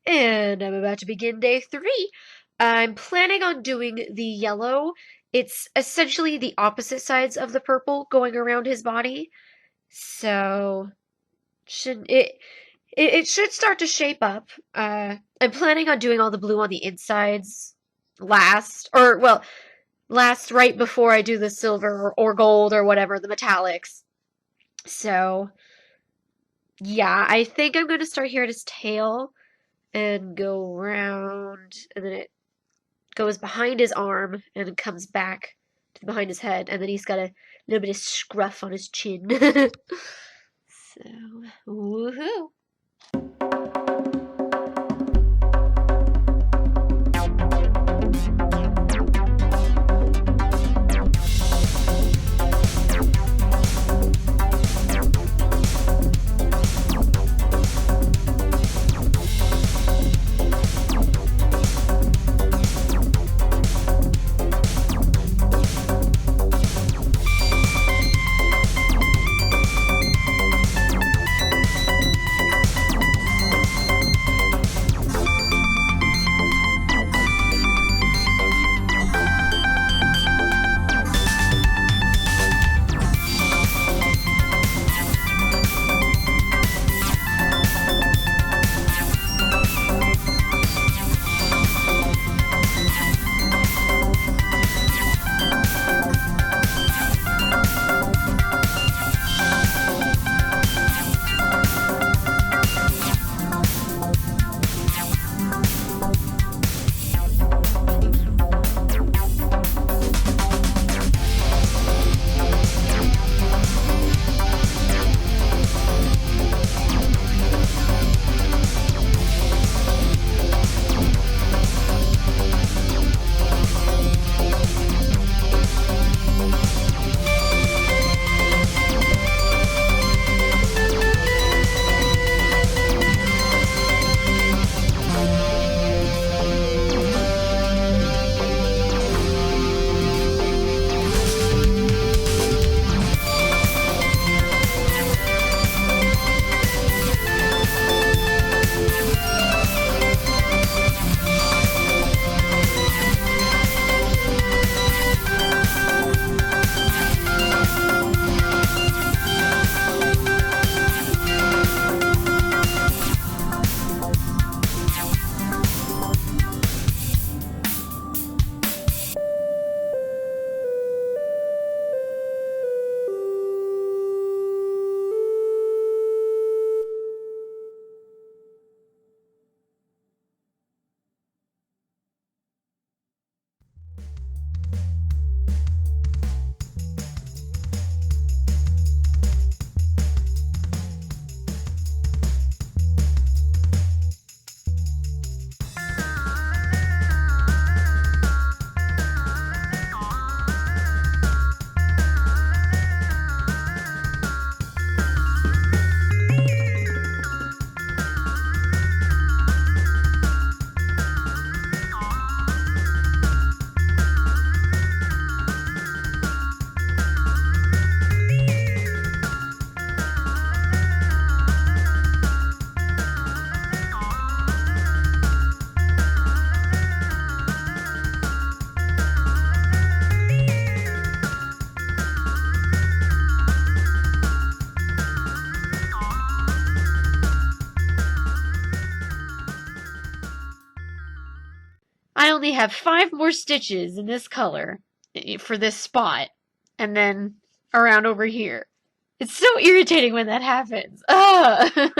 And I'm about to begin day 3. I'm planning on doing the yellow. It's essentially the opposite sides of the purple going around his body. So should it should start to shape up. I'm planning on doing all the blue on the insides last, or well, last right before I do the silver or gold or whatever, the metallics. So yeah, I think I'm going to start here at his tail and go around, and then it goes behind his arm and comes back to behind his head, and then he's got a little bit of scruff on his chin. So, woohoo! I only have 5 more stitches in this color for this spot, and then around over here. It's so irritating when that happens. Ugh!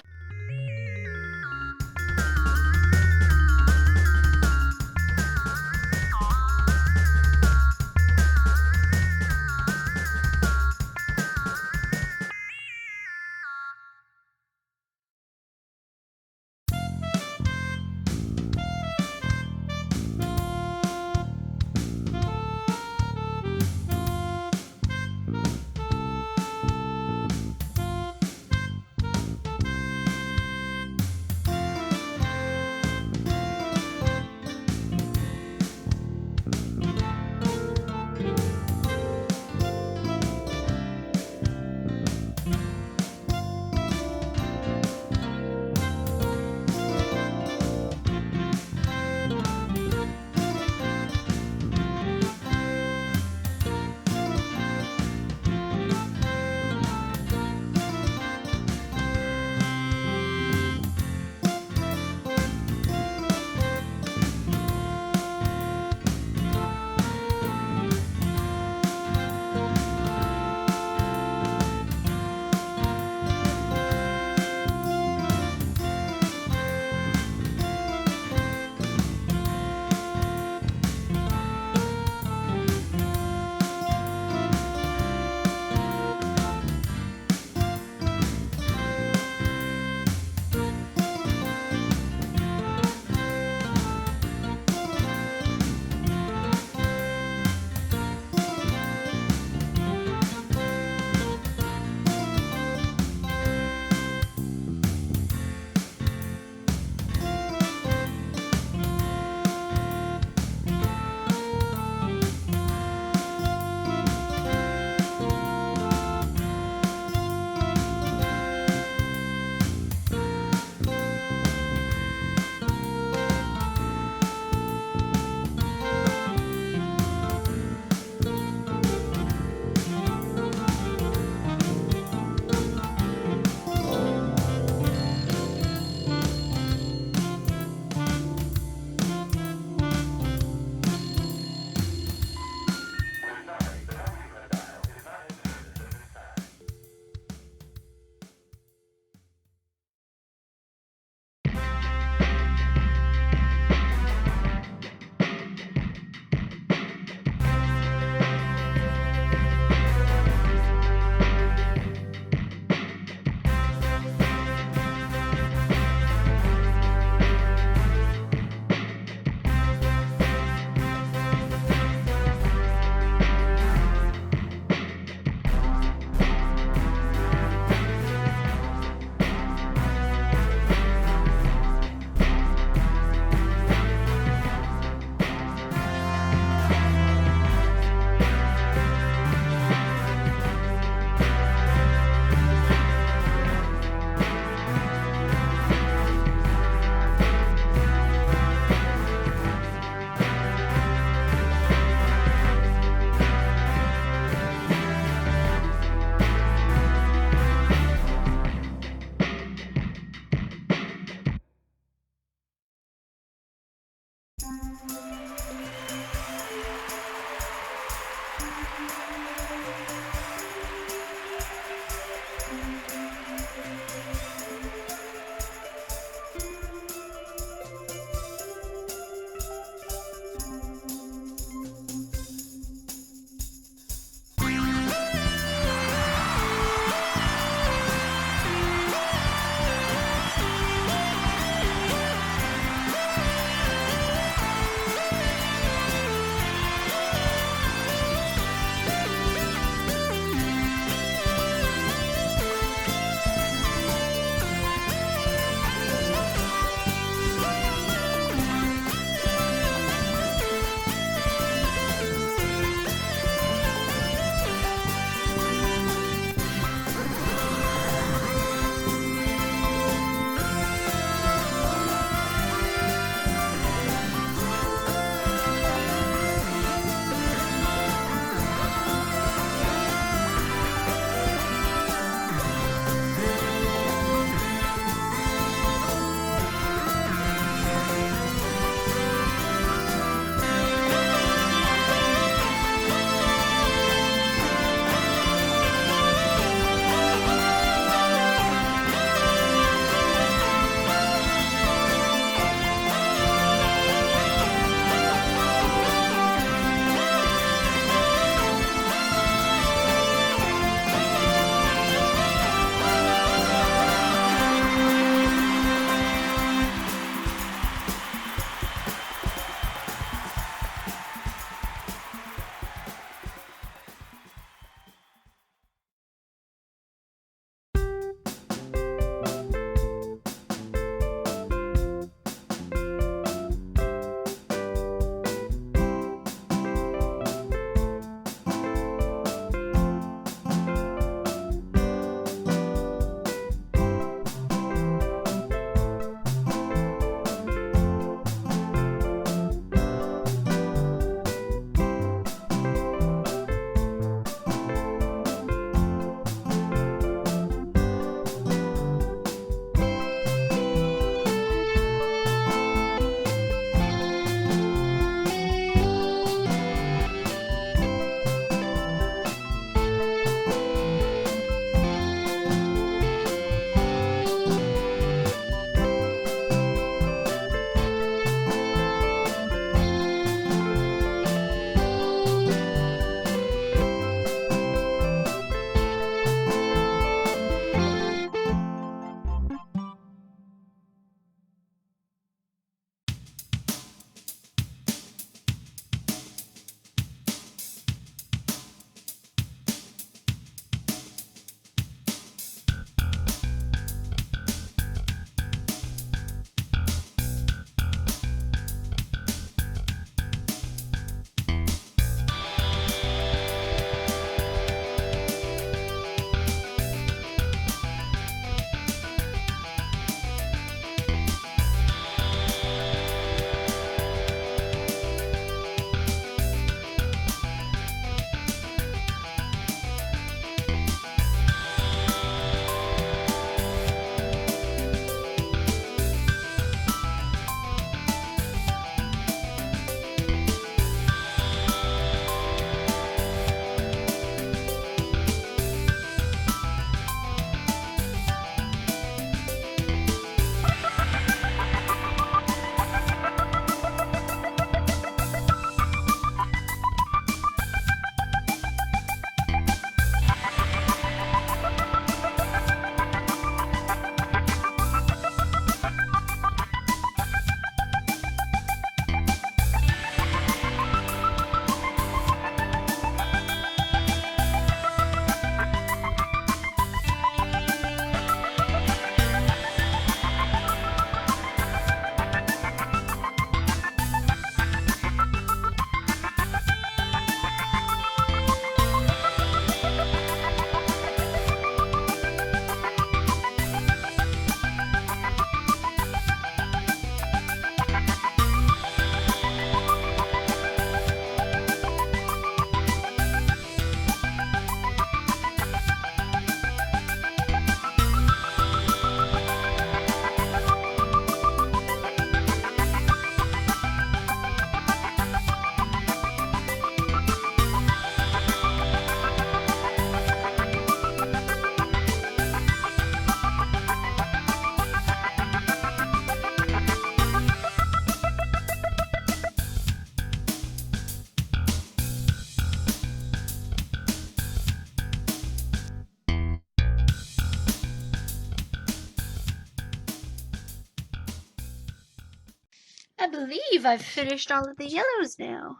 I believe I've finished all of the yellows now.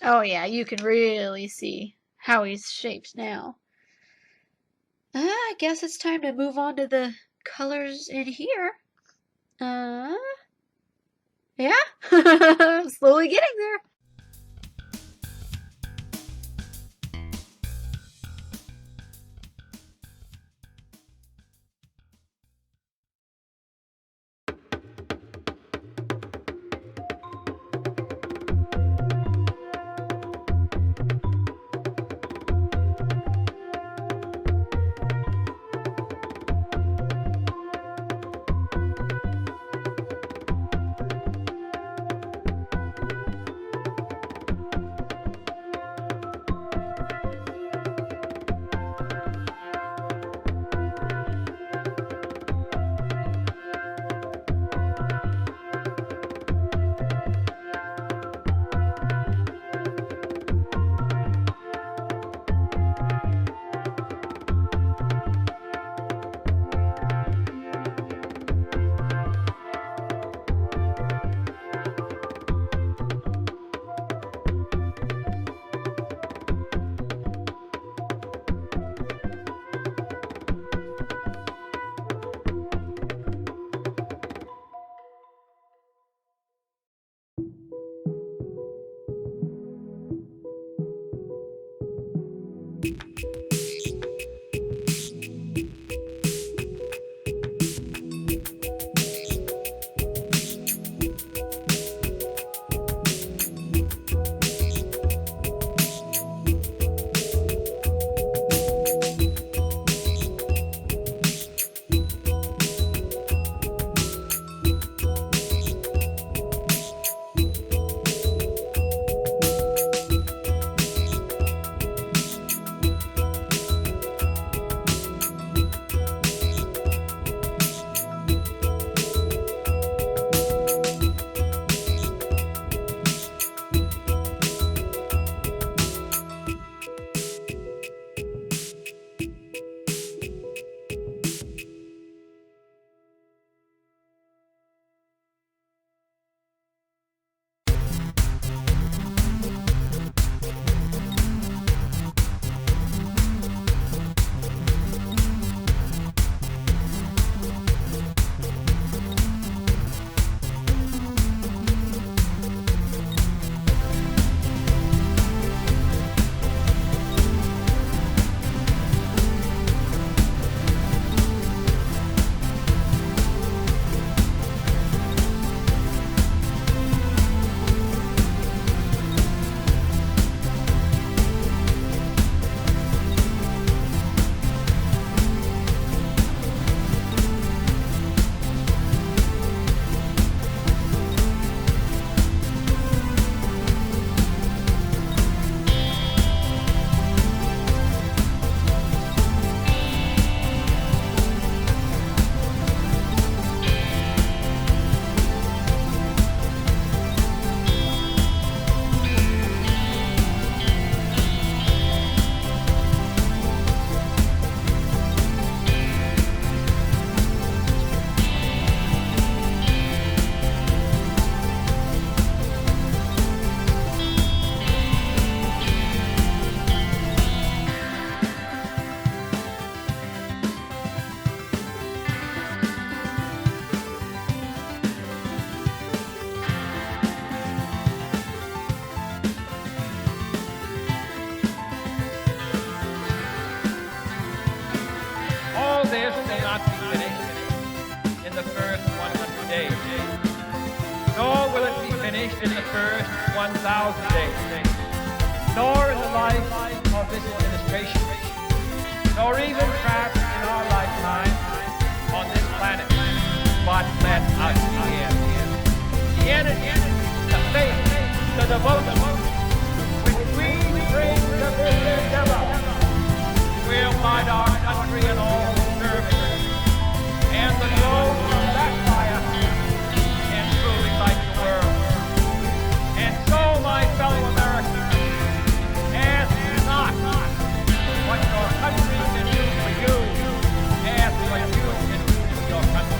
Oh yeah, you can really see how he's shaped now. I guess it's time to move on to the colors in here. Yeah, I'm slowly getting there. this will not be finished in the first 100 days, nor will it be finished in the first 1,000 days, nor in the life of this administration, nor even perhaps in our lifetime on this planet. But let us begin. The energy, the faith, the devotion, which we bring to this endeavor, will guide our country and all who serve it. And the glow of that fire can truly light the world. And so, my fellow Americans, ask not what your country can do for you, ask what you can do for your country.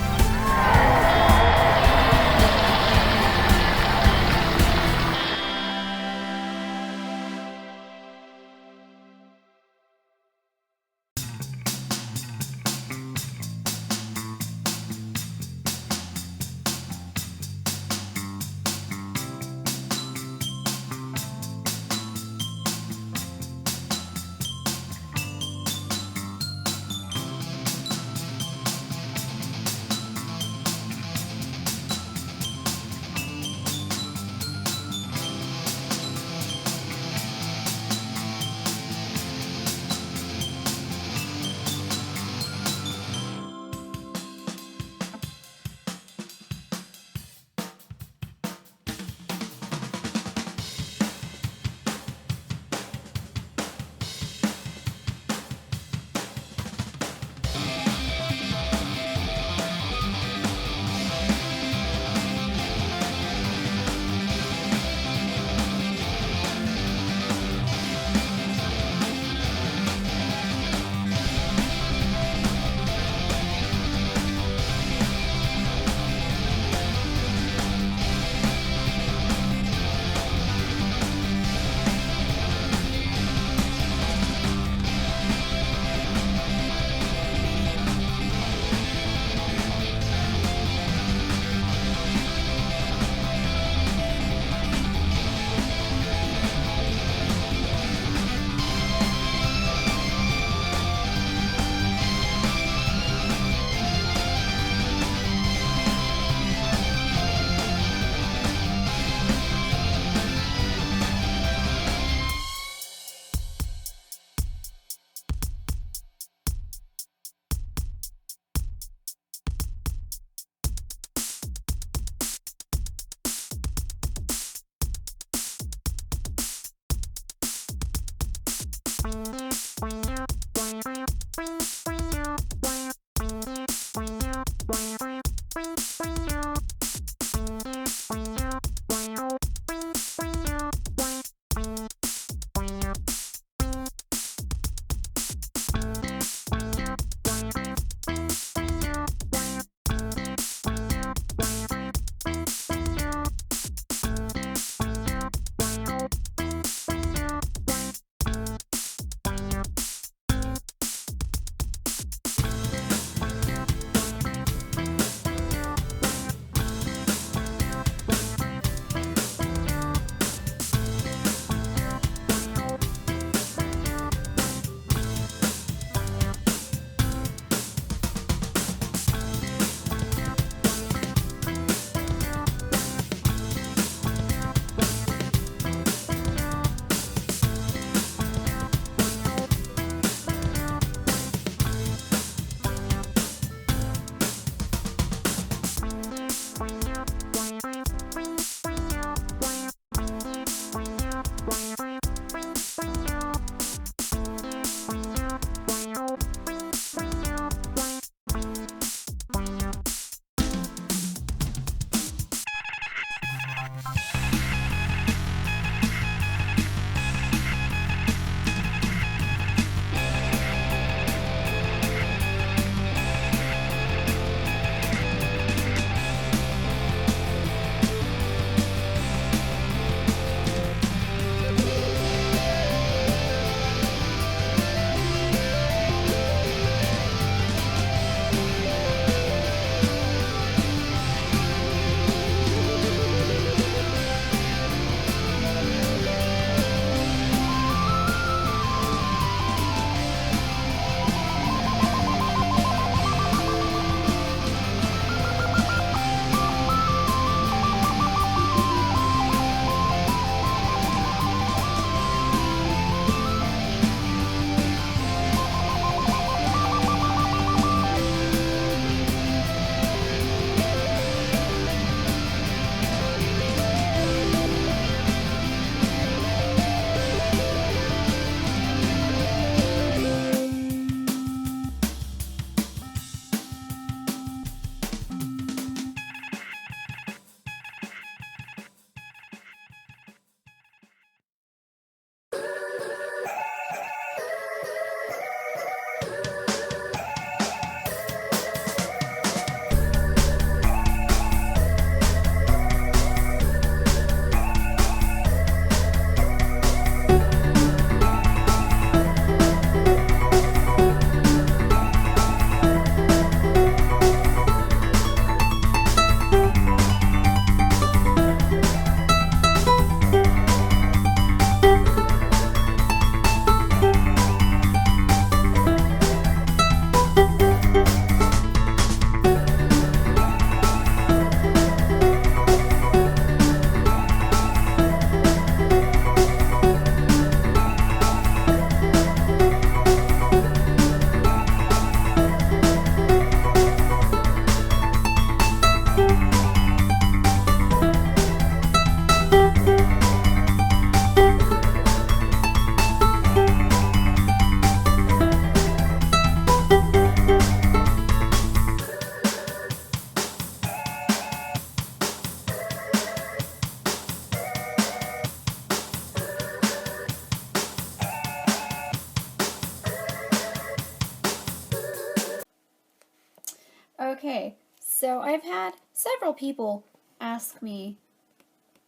Okay, so I've had several people ask me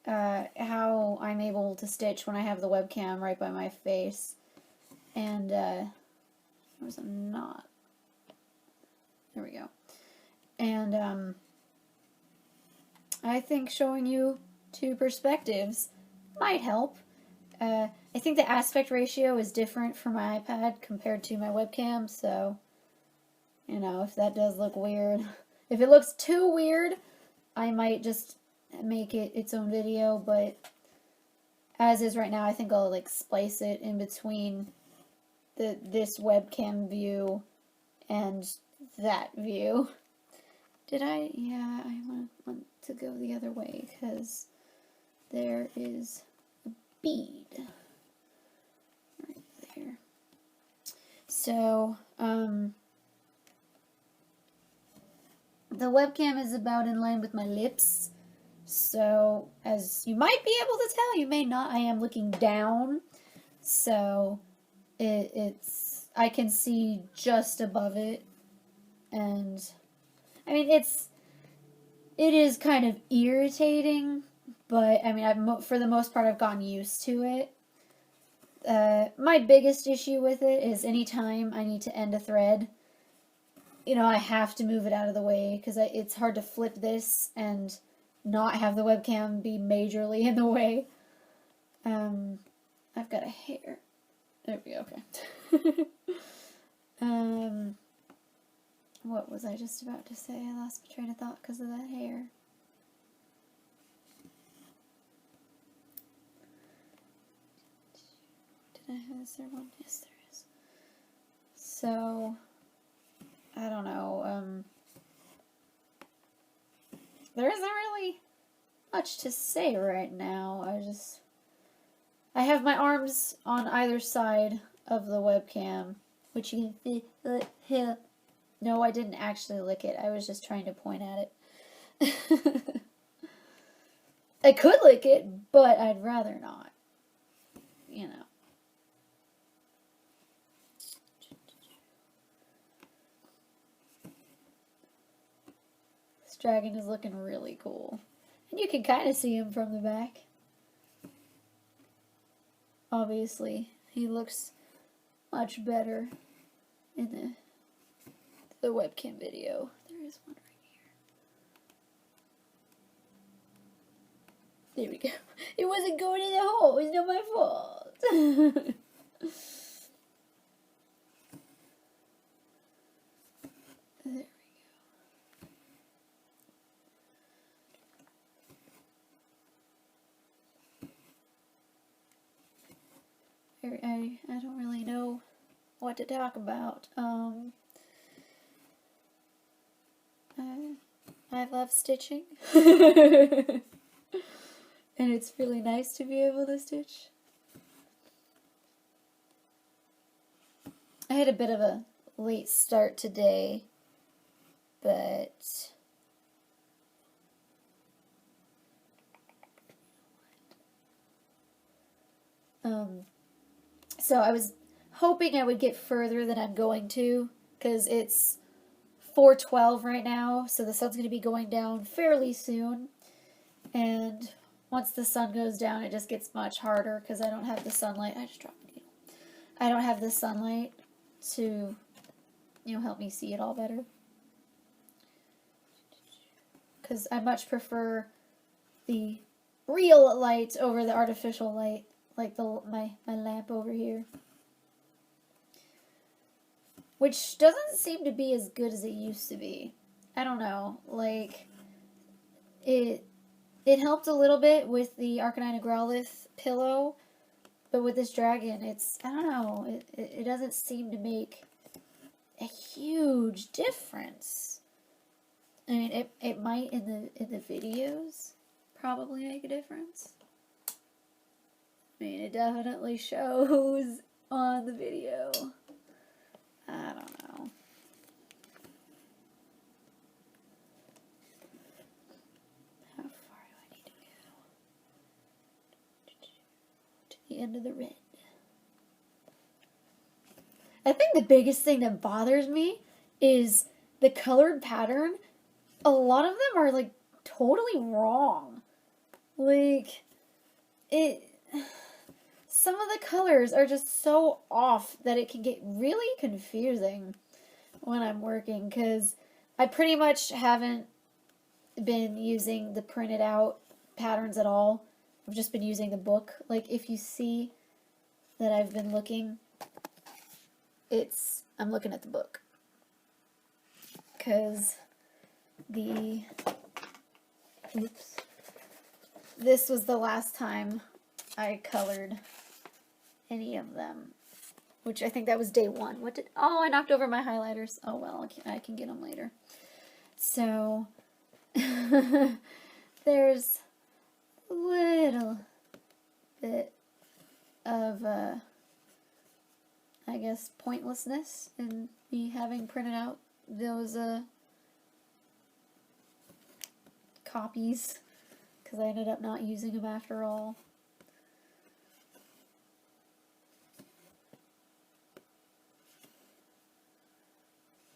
how I'm able to stitch when I have the webcam right by my face. And, where's a knot? There we go. And, I think showing you two perspectives might help. I think the aspect ratio is different for my iPad compared to my webcam, so, you know, if that does look weird. If it looks too weird, I might just make it its own video, but as is right now, I think I'll, like, splice it in between this webcam view and that view. Did I? Yeah, I want to go the other way, because there is a bead right there. So, the webcam is about in line with my lips. So, as you might be able to tell, you may not, I am looking down. So, I can see just above it. And, I mean, it is kind of irritating, but, I mean, for the most part, I've gotten used to it. My biggest issue with it is anytime I need to end a thread, you know, I have to move it out of the way, because it's hard to flip this and not have the webcam be majorly in the way. I've got a hair. There we go, okay. What was I just about to say? I lost my train of thought because of that hair. Is there one? Yes, there is. So, I don't know, there isn't really much to say right now. I have my arms on either side of the webcam, which you can see here. No, I didn't actually lick it. I was just trying to point at it. I could lick it, but I'd rather not. You know. This dragon is looking really cool. And you can kind of see him from the back. Obviously, he looks much better in the webcam video. There is one right here. There we go. It wasn't going in the hole. It's not my fault. There we go. I don't really know what to talk about. I love stitching. And it's really nice to be able to stitch. I had a bit of a late start today, but so I was hoping I would get further than I'm going to, because it's 4:12 right now, so the sun's going to be going down fairly soon, and once the sun goes down, it just gets much harder, because I don't have the sunlight. I just dropped a needle. I don't have the sunlight to, you know, help me see it all better, because I much prefer the real light over the artificial light, like my lamp over here, which doesn't seem to be as good as it used to be. I don't know, like, it helped a little bit with the Arcanine Growlithe pillow, but with this dragon, I don't know, it doesn't seem to make a huge difference. I mean, it might in the videos probably make a difference. I mean, it definitely shows on the video. I don't know. How far do I need to go? To the end of the red. I think the biggest thing that bothers me is the colored pattern a lot of them are like totally wrong. Like, some of the colors are just so off that it can get really confusing when I'm working, because I pretty much haven't been using the printed out patterns at all. I've just been using the book. Like, if you see that I've been looking, I'm looking at the book. Because this was the last time I colored any of them. Which I think that was day 1. I knocked over my highlighters. Oh well, I can get them later. So, there's a little bit of, I guess, pointlessness in me having printed out those copies, because I ended up not using them after all.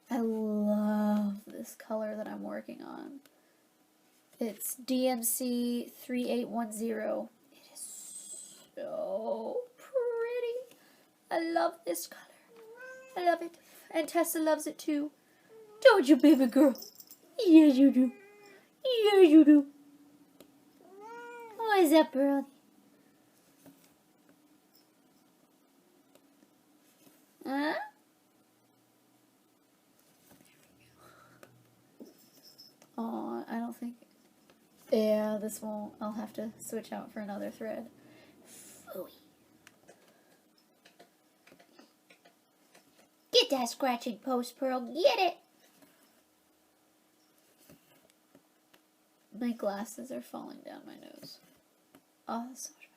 I love this color that I'm working on. It's DMC 3810. It is so pretty. I love this color. I love it. And Tessa loves it too. Don't you, baby girl? Yes, you do. Yes, you do. What is up, Pearl? Huh? Oh, I don't think... Yeah, this won't... I'll have to switch out for another thread. Phooey. Get that scratching post, Pearl. Get it! My glasses are falling down my nose. Oh, that's so much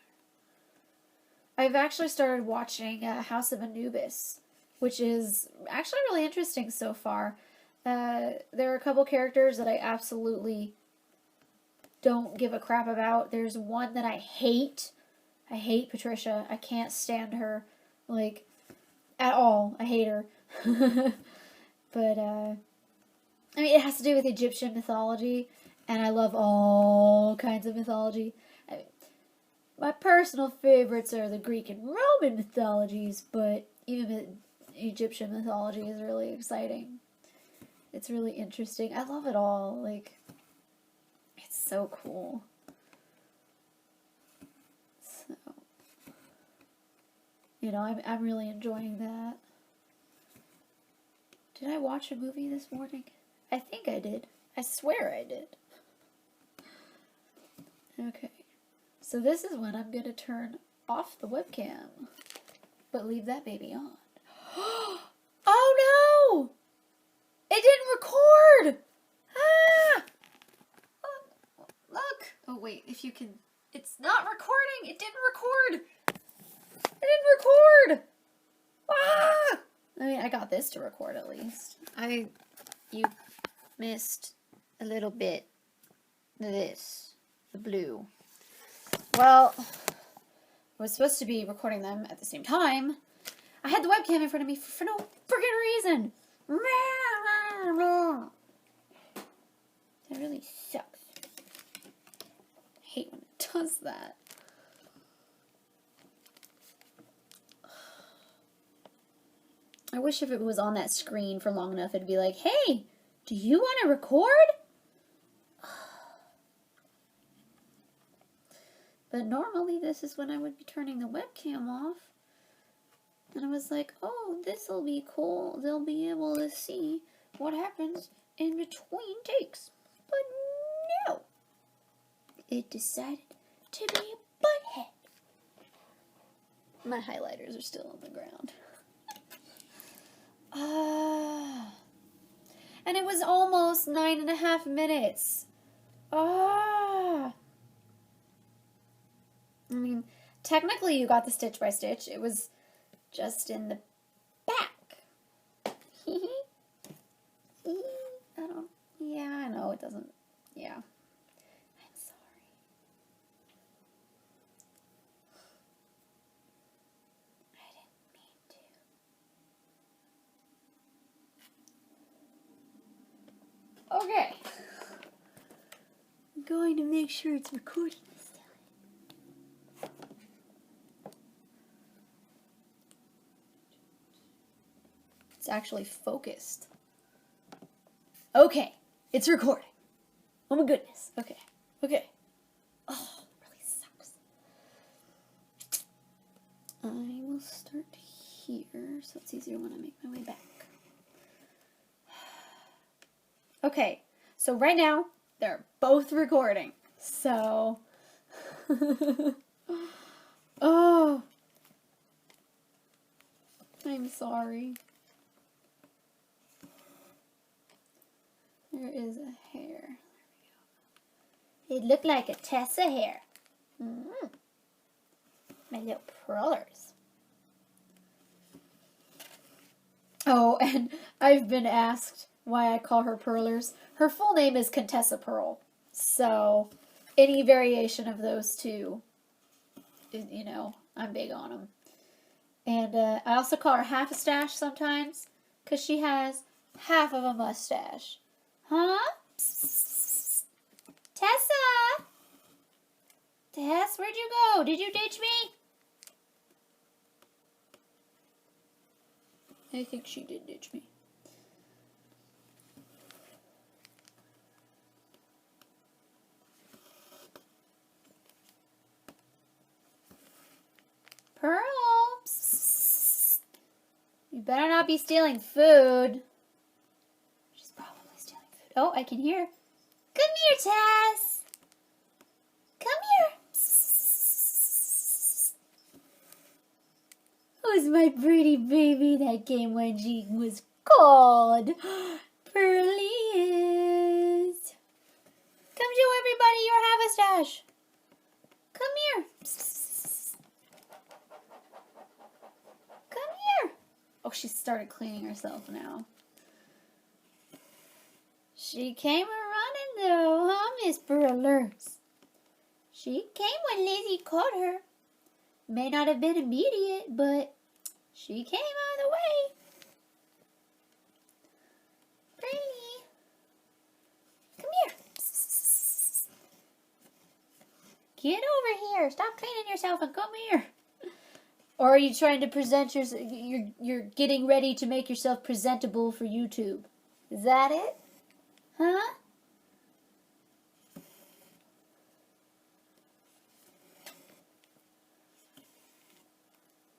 better. I've actually started watching House of Anubis, which is actually really interesting so far. There are a couple characters that I absolutely don't give a crap about. There's one that I hate. I hate Patricia. I can't stand her, like, at all. I hate her. But, I mean, it has to do with Egyptian mythology, and I love all kinds of mythology. I mean, my personal favorites are the Greek and Roman mythologies, but even Egyptian mythology is really exciting. It's really interesting. I love it all. Like, it's so cool. So, you know, I'm really enjoying that. Did I watch a movie this morning? I think I did. I swear I did. Okay. So this is when I'm going to turn off the webcam, but leave that baby on. Oh no! It didn't record! Ah! Oh, look! Oh wait, if you can... It's not recording! It didn't record! It didn't record! Ah! I mean, I got this to record at least. You missed a little bit of this. The blue. Well, I was supposed to be recording them at the same time. I had the webcam in front of me for no freaking reason! That really sucks. I hate when it does that. I wish if it was on that screen for long enough, it'd be like, hey, do you want to record? But normally this is when I would be turning the webcam off. And I was like, oh, this'll be cool. They'll be able to see what happens in between takes. But no. It decided to be a butthead. My highlighters are still on the ground. And it was almost 9.5 minutes. I mean, technically you got the stitch by stitch. It was just in the back. Yeah, I know it doesn't, yeah. I'm sorry. I didn't mean to. Okay. going to make sure it's recording this time. It's actually focused. Okay, it's recording. Oh my goodness. Okay, okay. Oh, it really sucks. I will start here, so it's easier when I make my way back. Okay, so right now, they're both recording. So, oh, I'm sorry. There is a hair. There we go. It looked like a Tessa hair. My little pearlers. Oh, and I've been asked why I call her pearlers. Her full name is Contessa Pearl. So, any variation of those two, you know, I'm big on them. And I also call her half a stash sometimes, because she has half of a mustache. Huh? Psst. Tessa! Tess, where'd you go? Did you ditch me? I think she did ditch me. Pearl! Psst. You better not be stealing food. She's probably stealing food. Oh, I can hear. Come here, Tess. Come here. Psst. Who's my pretty baby that came when she was cold? Pearly is. Come show everybody your have-a-stash. Come here. Psst. Come here. Oh, she started cleaning herself now. She came a-running though, huh, Miss Pearlers? She came when Lizzie caught her. May not have been immediate, but she came all the way. Pretty. Come here. Psst. Get over here. Stop cleaning yourself and come here. Or are you trying to present yourself? You're getting ready to make yourself presentable for YouTube. Is that it? Huh?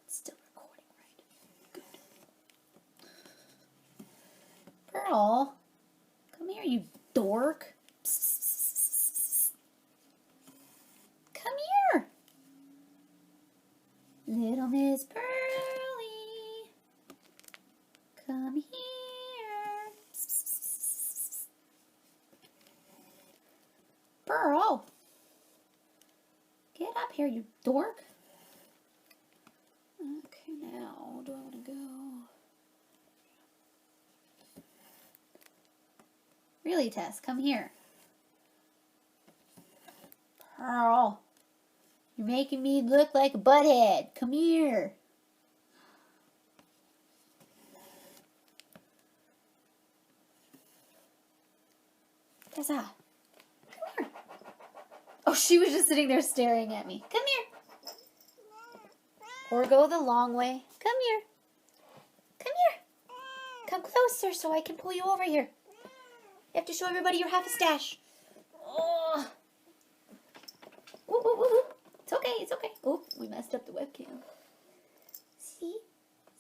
It's still recording, right? Good. Pearl, come here, you dork. Psst. Come here. Little Miss Pearly. Come here. Pearl, get up here, you dork. Okay, now, where do I want to go? Really, Tess, come here. Pearl, you're making me look like a butthead. Come here. Tessa. Oh, she was just sitting there staring at me. Come here. Or go the long way. Come here. Come here. Come closer so I can pull you over here. You have to show everybody your half a stash. Oh. Woo, woo, woo, woo. It's okay, it's okay. Oh, we messed up the webcam. See?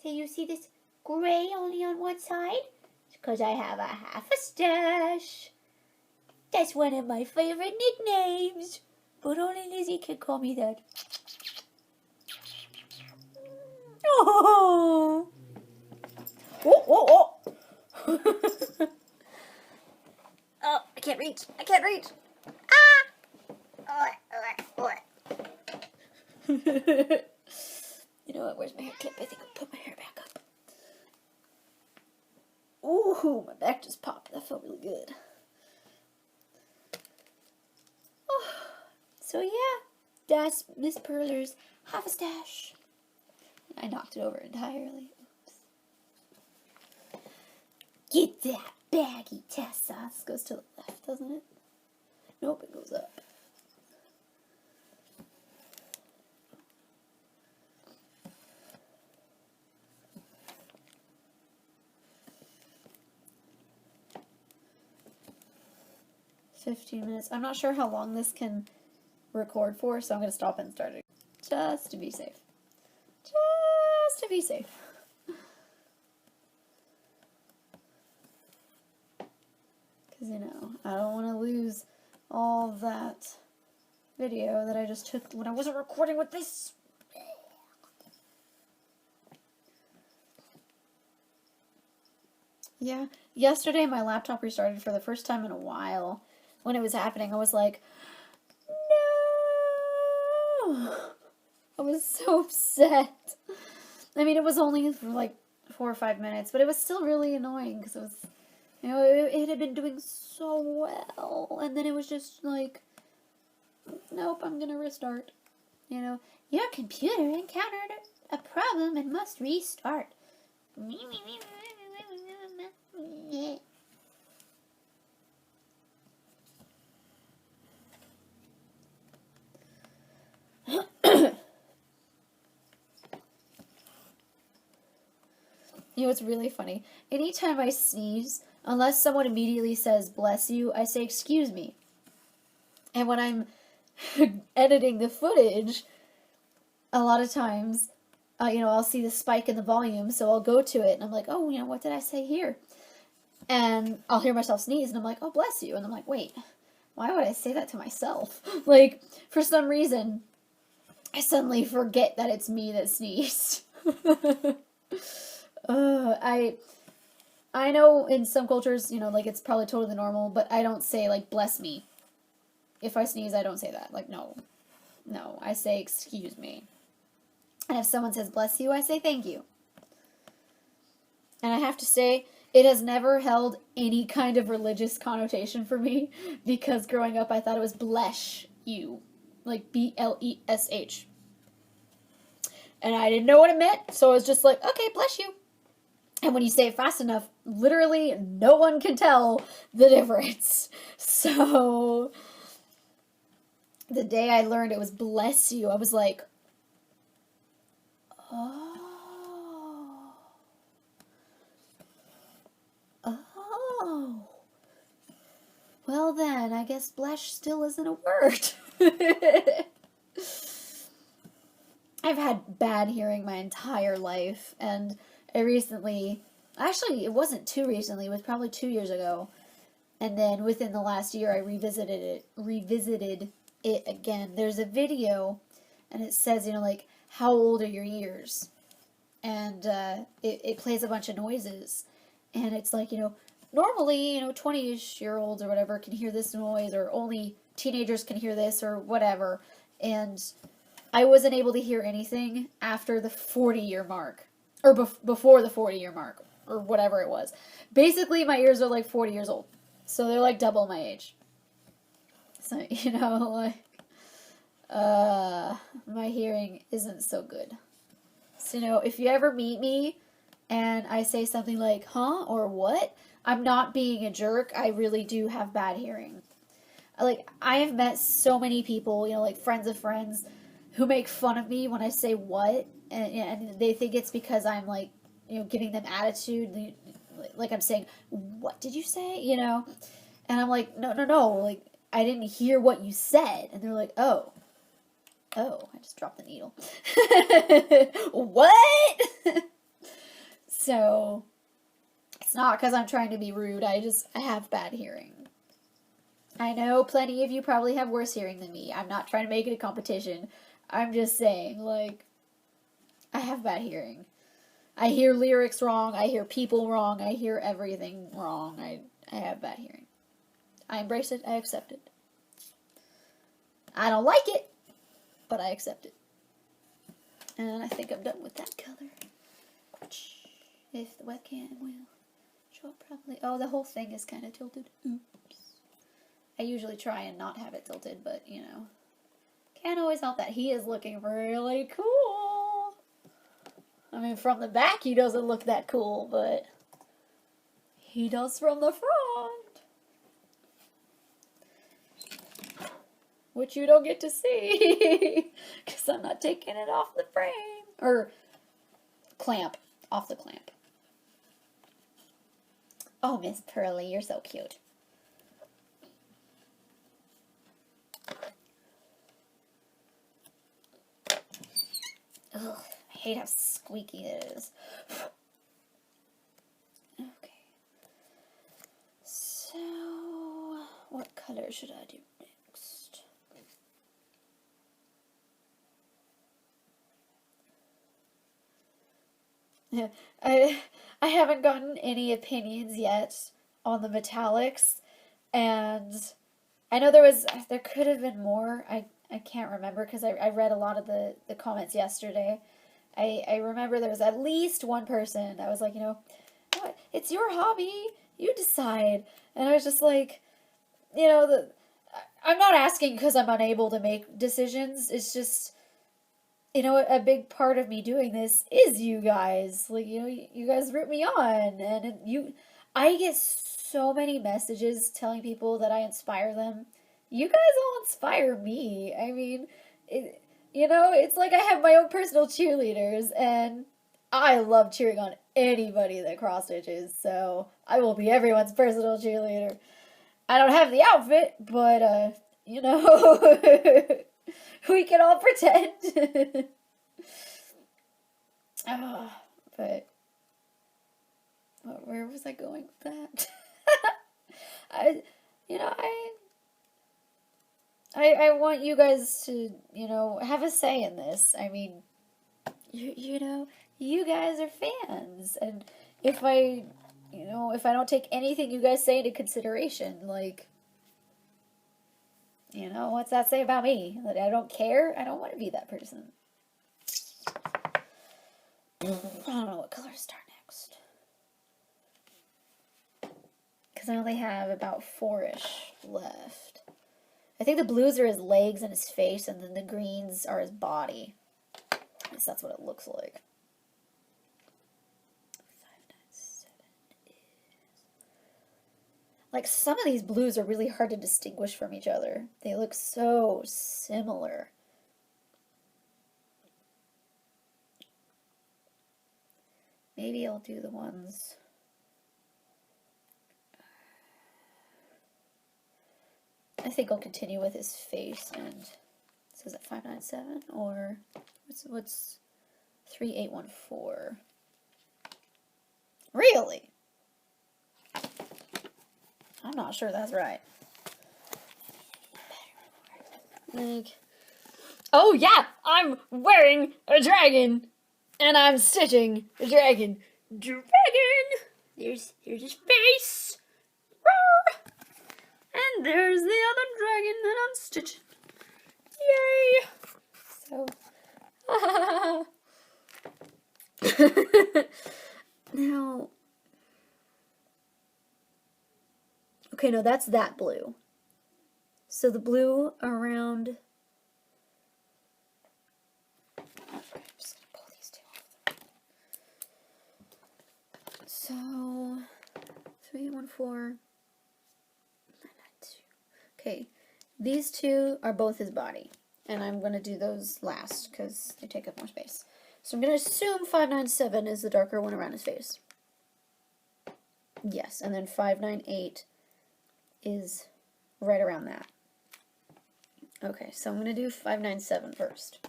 So you see this gray only on one side? It's because I have a half a stash. That's one of my favorite nicknames. But only Lizzie can call me that. Oh! Oh, oh, oh! Oh, I can't reach. I can't reach. Ah! You know what? Where's my hair clip? I think I'll put my hair back up. Ooh, my back just popped. That felt really good. So yeah, that's Miss Pearler's half a stash. I knocked it over entirely. Oops. Get that baggy, Tessa. This goes to the left, doesn't it? Nope, it goes up. $15. I'm not sure how long this can record for, so I'm going to stop and start it. Just to be safe. Just to be safe. Because, you know, I don't want to lose all that video that I just took when I wasn't recording with this. Yeah, yesterday my laptop restarted for the first time in a while. When it was happening, I was like, no! I was so upset. I mean, it was only for like 4 or 5 minutes, but it was still really annoying because it was, you know, it had been doing so well, and then it was just like, nope, I'm gonna restart. You know, your computer encountered a problem and must restart. You know, it's really funny. Anytime I sneeze, unless someone immediately says, bless you, I say, excuse me. And when I'm editing the footage, a lot of times, you know, I'll see the spike in the volume, so I'll go to it, and I'm like, oh, you know, what did I say here? And I'll hear myself sneeze, and I'm like, oh, bless you. And I'm like, wait, why would I say that to myself? Like, for some reason, I suddenly forget that it's me that sneezed. I know in some cultures, you know, like, it's probably totally normal, but I don't say, like, bless me. If I sneeze, I don't say that. Like, no. No, I say, excuse me. And if someone says bless you, I say thank you. And I have to say, it has never held any kind of religious connotation for me, because growing up I thought it was blesh you. Like, B-L-E-S-H. And I didn't know what it meant, so I was just like, okay, bless you. And when you say it fast enough, literally no one can tell the difference. So, the day I learned it was bless you, I was like, oh. Oh. Well then, I guess blesh still isn't a word. I've had bad hearing my entire life, and I recently, actually it wasn't too recently, it was probably 2 years ago, and then within the last year I revisited it again. There's a video, and it says, you know, like, how old are your ears? And it plays a bunch of noises, and it's like, you know, normally, you know, 20-ish-year-olds or whatever can hear this noise, or only teenagers can hear this, or whatever, and I wasn't able to hear anything after the 40-year mark, or before the 40-year mark, or whatever it was. Basically, my ears are like 40 years old, so they're like double my age. So, you know, like, my hearing isn't so good. So, you know, if you ever meet me and I say something like, huh, or what, I'm not being a jerk. I really do have bad hearing. Like, I have met so many people, you know, like friends of friends, who make fun of me when I say what, and they think it's because I'm, like, you know, giving them attitude, like I'm saying, what did you say, you know? And I'm like, no, like, I didn't hear what you said. And they're like, oh, I just dropped the needle. What? So, it's not because I'm trying to be rude, I have bad hearing. I know plenty of you probably have worse hearing than me. I'm not trying to make it a competition. I'm just saying, like, I have bad hearing. I hear lyrics wrong, I hear people wrong, I hear everything wrong. I have bad hearing. I embrace it, I accept it. I don't like it, but I accept it. And I think I'm done with that color. If the webcam will show up properly. Oh, the whole thing is kind of tilted. Oops. I usually try and not have it tilted, but, you know, can't always help that. He is looking really cool. I mean, from the back he doesn't look that cool, but he does from the front. which you don't get to see because I'm not taking it off the frame or clamp, off the clamp. Oh, Miss Pearly, you're so cute. Ugh, I hate how squeaky it is. Okay. So, what color should I do next? Yeah, I haven't gotten any opinions yet on the metallics, and I know there could have been more. I can't remember because I read a lot of the comments yesterday. I remember there was at least one person that was like, "Oh, it's your hobby, you decide." And I was just like, I'm not asking because I'm unable to make decisions. It's just, a big part of me doing this is you guys. Like, you guys root me on, and I get so many messages telling people that I inspire them. You guys all inspire me. I mean, it's like I have my own personal cheerleaders, and I love cheering on anybody that cross stitches, so I will be everyone's personal cheerleader. I don't have the outfit, but, we can all pretend. But, where was I going with that? I want you guys to, have a say in this. I mean, you guys are fans, and if I don't take anything you guys say into consideration, like, what's that say about me? That I don't care? I don't want to be that person. I don't know what color to start next. Because I only have about 4-ish left. I think the blues are his legs and his face, and then the greens are his body. At least that's what it looks like. 597 is... Like, some of these blues are really hard to distinguish from each other. They look so similar. Maybe I'll do the ones... I think I'll continue with his face, and so is it 597 or what's 3814? Really? I'm not sure that's right. Like, oh yeah, I'm wearing a dragon, and I'm stitching a dragon. Dragon! Here's his face. Roar! And there's the other dragon that I'm stitching. Yay! So, now, okay, no, that's that blue. So the blue around, I'm just gonna pull these two off. So, 314. Okay, these two are both his body, and I'm going to do those last because they take up more space. So I'm going to assume 597 is the darker one around his face. Yes, and then 598 is right around that. Okay, so I'm going to do 597 first.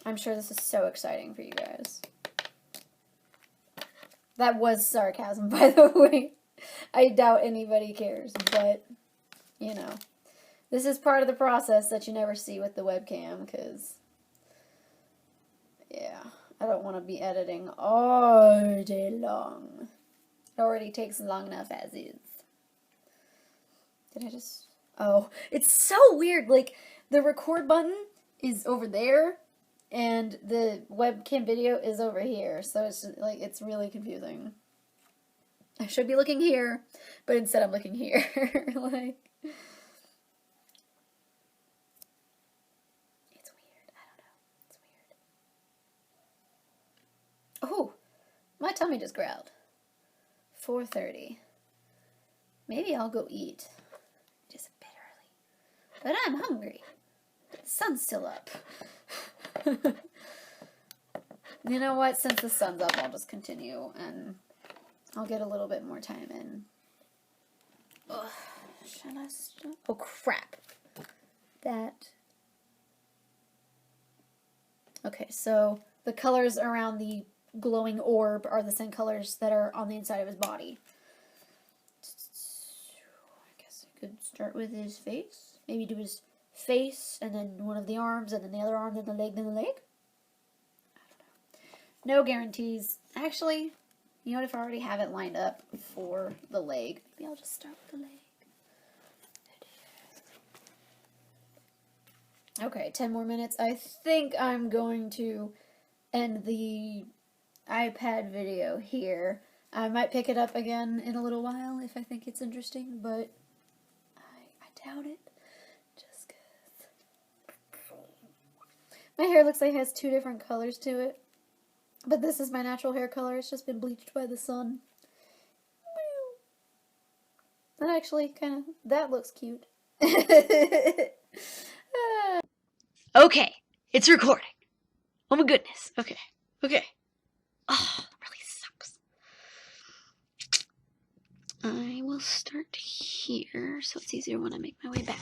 I'm sure this is so exciting for you guys. That was sarcasm, by the way. I doubt anybody cares, but, this is part of the process that you never see with the webcam, because, yeah, I don't want to be editing all day long. It already takes long enough as is. Did I just... Oh, it's so weird, like, the record button is over there, and the webcam video is over here, so it's just, like, it's really confusing. I should be looking here, but instead I'm looking here. Like, it's weird. I don't know. It's weird. Oh, my tummy just growled. 4:30. Maybe I'll go eat. But I'm hungry. The sun's still up. You know what? Since the sun's up, I'll just continue and I'll get a little bit more time in. Ugh, should I stop? Oh, crap. That. Okay, so the colors around the glowing orb are the same colors that are on the inside of his body. I guess I could start with his face. Maybe do his face, and then one of the arms, and then the other arm, then the leg, then the leg. I don't know. No guarantees. Actually, you know what? If I already have it lined up for the leg, maybe I'll just start with the leg. Okay, 10 more minutes. I think I'm going to end the iPad video here. I might pick it up again in a little while if I think it's interesting, but I doubt it. Just 'cause my hair looks like it has 2 different colors to it. But this is my natural hair color. It's just been bleached by the sun. That actually that looks cute. Okay, it's recording. Oh my goodness. Okay. Oh, that really sucks. I will start here so it's easier when I make my way back.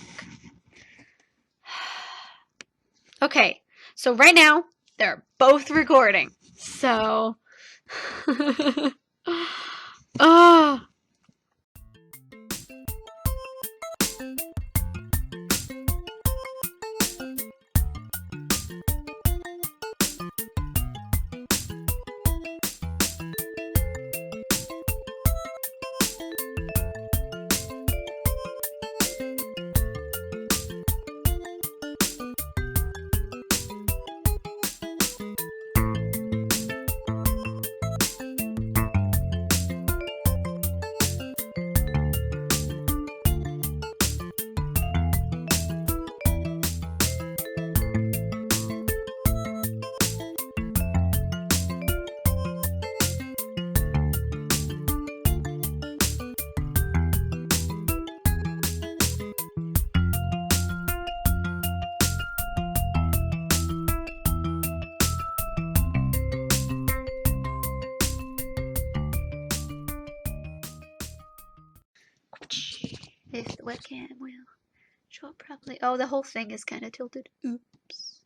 Okay, so right now they're both recording. So, oh. If the webcam will show up properly. Oh, the whole thing is kind of tilted. Oops.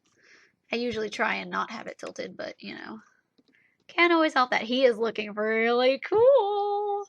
I usually try and not have it tilted, but, you know, can't always help that. He is looking really cool.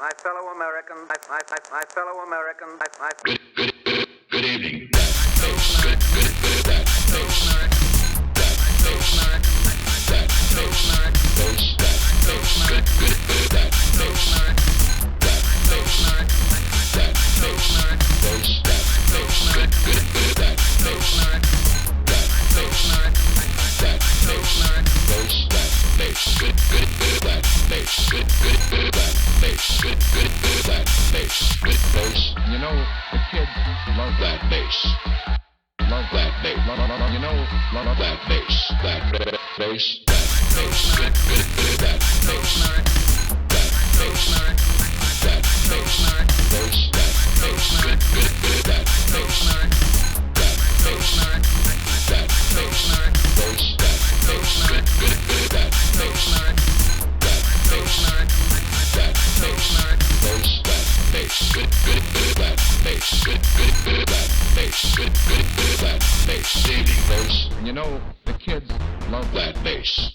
my fellow American, my fellow American, Good evening. That face. Good. That face. That face. That face. Face. That face. Good. That face. That face. That face. Face. That face. Good. That face. That face. That face. Face. That face. Good. That face. Good. That face. Good. That face. Good face. You know, the kids love That bass. Love that bass. You know, Love that bass. That bass. That bass. That bass. That bass. That bass. That bass. Bass. That bass. That bass. That bass. That bass. That bass. Bass. That bass. That bass. That bass. That bass. Bass. That bass. Good. That bass. Good. That bass. Good. That bass. Saving bass. you know, the kids love That bass.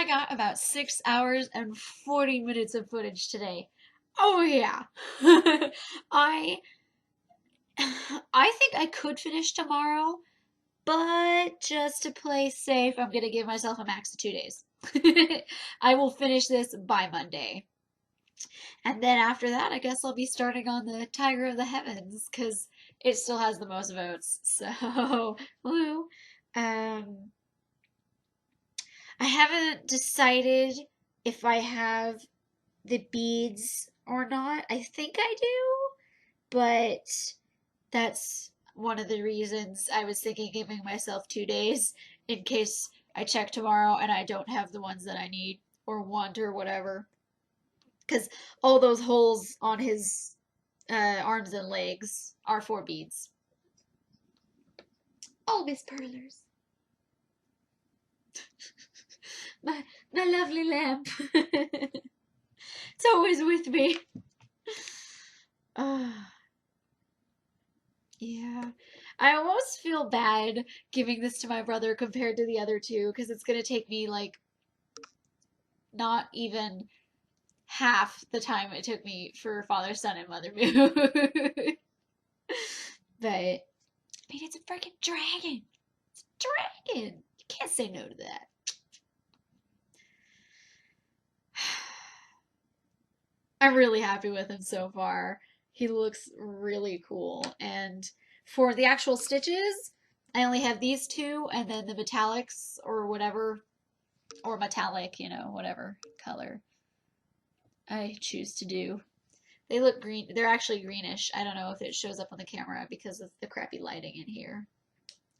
got about 6 hours and 40 minutes of footage today. Oh yeah. I I think I could finish tomorrow, but just to play safe, I'm gonna give myself a max of 2 days. I will finish this by Monday. And then after that, I guess I'll be starting on the Tiger of the Heavens, because it still has the most votes. So, woo. Um, I haven't decided if I have the beads or not. I think I do, but that's one of the reasons I was thinking giving myself 2 days in case I check tomorrow and I don't have the ones that I need or want or whatever. Because all those holes on his arms and legs are for beads. Oh, Miss Perlers. my lovely lamp. It's always with me. Yeah. I almost feel bad giving this to my brother compared to the other two, because it's going to take me, like, not even half the time it took me for Father, Son, and Mother Moon. But, I mean, it's a freaking dragon. It's a dragon. You can't say no to that. I'm really happy with him so far. He looks really cool. And for the actual stitches, I only have these two, and then the metallics or whatever, or metallic, you know, whatever color I choose to do. They look green. They're actually greenish. I don't know if it shows up on the camera because of the crappy lighting in here.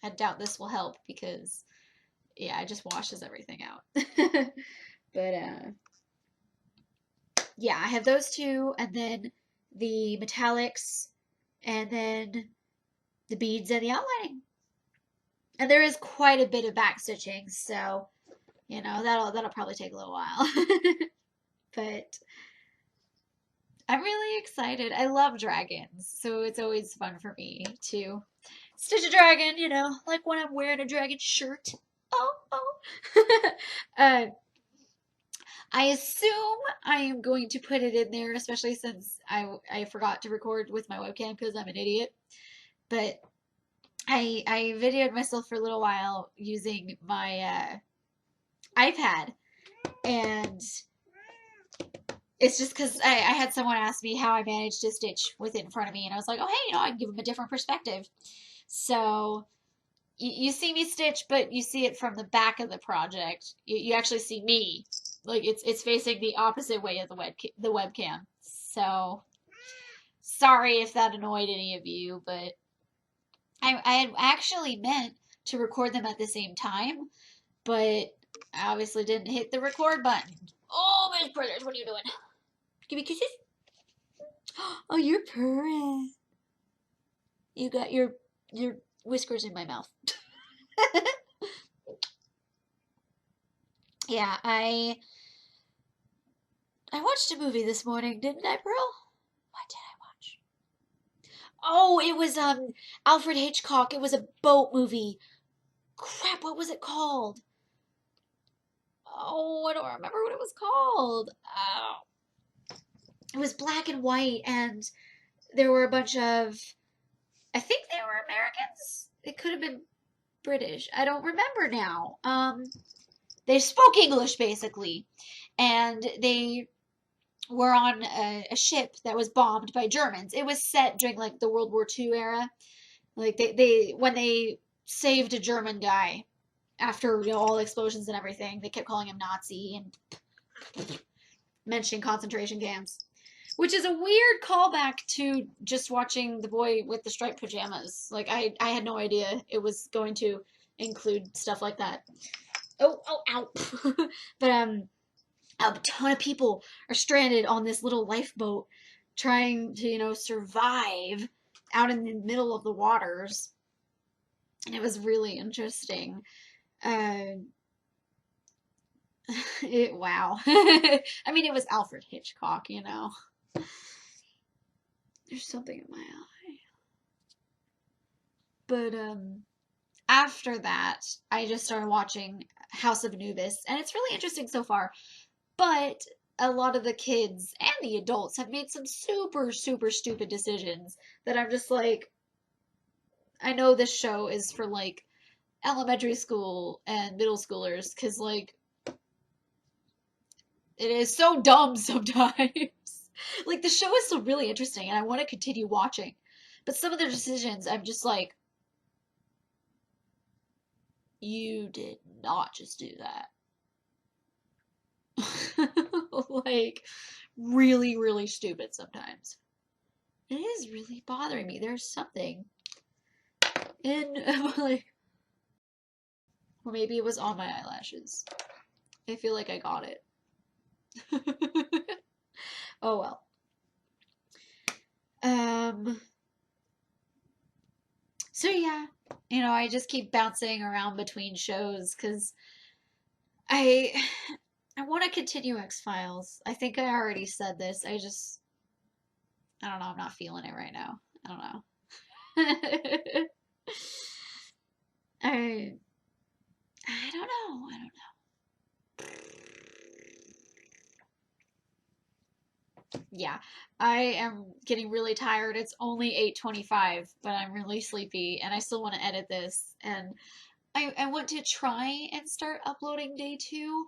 I doubt this will help because, yeah, it just washes everything out. But, yeah, I have those two, and then the metallics, and then the beads and the outlining. And there is quite a bit of back stitching, so, you know, that'll probably take a little while. But I'm really excited. I love dragons, so it's always fun for me to stitch a dragon, you know, like when I'm wearing a dragon shirt. Oh. I assume I am going to put it in there, especially since I forgot to record with my webcam because I'm an idiot. But I videoed myself for a little while using my iPad, and it's just because I had someone ask me how I managed to stitch with it in front of me, and I was like, oh, hey, you know, I can give them a different perspective. So you see me stitch, but you see it from the back of the project. You actually see me. Like, it's facing the opposite way of the webcam. So, sorry if that annoyed any of you, but I had actually meant to record them at the same time, but I obviously didn't hit the record button. Oh, Miss Brothers, what are you doing? Give me kisses. Oh, you're purring. You got your whiskers in my mouth. Yeah, I watched a movie this morning, didn't I, Pearl? What did I watch? Oh, it was Alfred Hitchcock. It was a boat movie. Crap, what was it called? Oh, I don't remember what it was called. Oh. It was black and white, and there were a bunch of, I think they were Americans. It could have been British. I don't remember now. They spoke English, basically, and they were on a ship that was bombed by Germans. It was set during, like, the World War II era. Like, they when they saved a German guy after, you know, all the explosions and everything, they kept calling him Nazi and mentioning concentration camps, which is a weird callback to just watching The Boy with the Striped Pajamas. Like, I had no idea it was going to include stuff like that. Oh, ow. But, a ton of people are stranded on this little lifeboat trying to, you know, survive out in the middle of the waters. And it was really interesting. Wow. I mean, it was Alfred Hitchcock, you know. There's something in my eye. But, after that, I just started watching House of Anubis, and it's really interesting so far. But a lot of the kids and the adults have made some super, super stupid decisions that I'm just like, I know this show is for like elementary school and middle schoolers because like it is so dumb sometimes. Like the show is still really interesting and I want to continue watching. But some of their decisions I'm just like, you did not just do that. Like really, really stupid sometimes. It is really bothering me. There's something in like, or maybe it was on my eyelashes. I feel like I got it. Oh well. So yeah, I just keep bouncing around between shows because I I want to continue X-Files. I think I already said this. I don't know. I'm not feeling it right now. I don't know. I I don't know. I don't know. Yeah, I am getting really tired. It's only 8:25, but I'm really sleepy and I still want to edit this. And I want to try and start uploading day 2.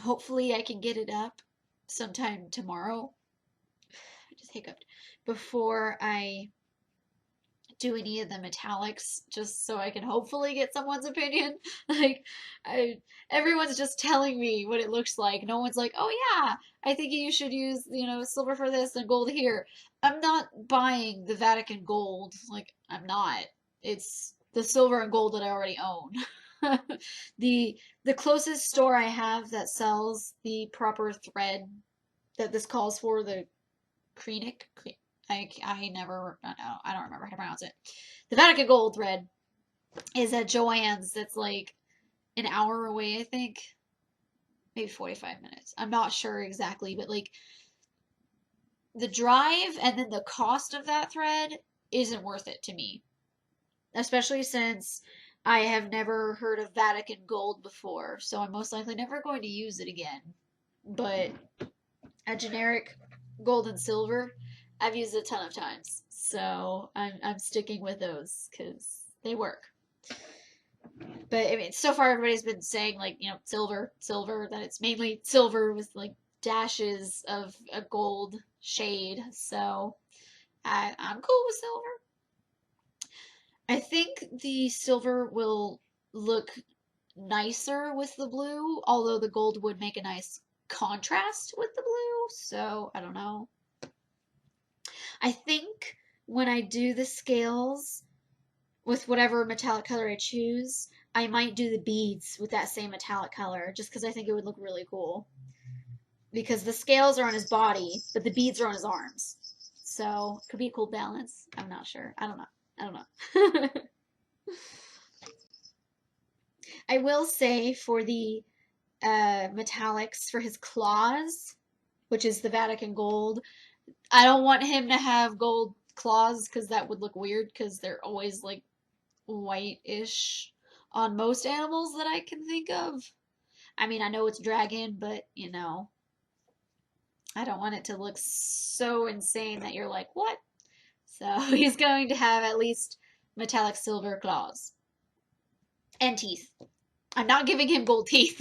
Hopefully I can get it up sometime tomorrow. I just hiccuped. Before I do any of the metallics, just so I can hopefully get someone's opinion. Like, everyone's just telling me what it looks like. No one's like, oh yeah, I think you should use, silver for this and gold here. I'm not buying the Vatican gold. Like, I'm not. It's the silver and gold that I already own. The closest store I have that sells the proper thread that this calls for, the Krenic, I don't remember how to pronounce it. The Vatican gold thread is at Joann's. That's like an hour away, I think. Maybe 45 minutes. I'm not sure exactly, but like the drive and then the cost of that thread isn't worth it to me. Especially since I have never heard of Vatican gold before, so I'm most likely never going to use it again. But a generic gold and silver, I've used it a ton of times, so I'm sticking with those because they work. But I mean, so far everybody's been saying like silver, that it's mainly silver with like dashes of a gold shade. So I'm cool with silver. I think the silver will look nicer with the blue, although the gold would make a nice contrast with the blue. So I don't know. I think when I do the scales with whatever metallic color I choose, I might do the beads with that same metallic color just because I think it would look really cool. Because the scales are on his body, but the beads are on his arms. So it could be a cool balance. I'm not sure. I don't know. I will say for the metallics for his claws, which is the Vatican gold, I don't want him to have gold claws because that would look weird because they're always like white-ish on most animals that I can think of. I mean, I know it's dragon, but I don't want it to look so insane that you're like, what? So he's going to have at least metallic silver claws and teeth. I'm not giving him gold teeth.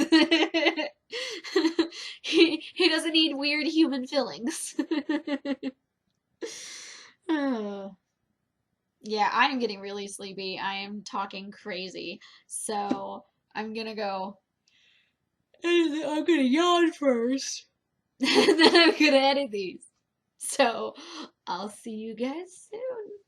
He doesn't need weird human fillings. Oh. Yeah, I'm getting really sleepy. I am talking crazy. So I'm gonna go. I'm gonna yawn first. And then I'm gonna edit these. So I'll see you guys soon.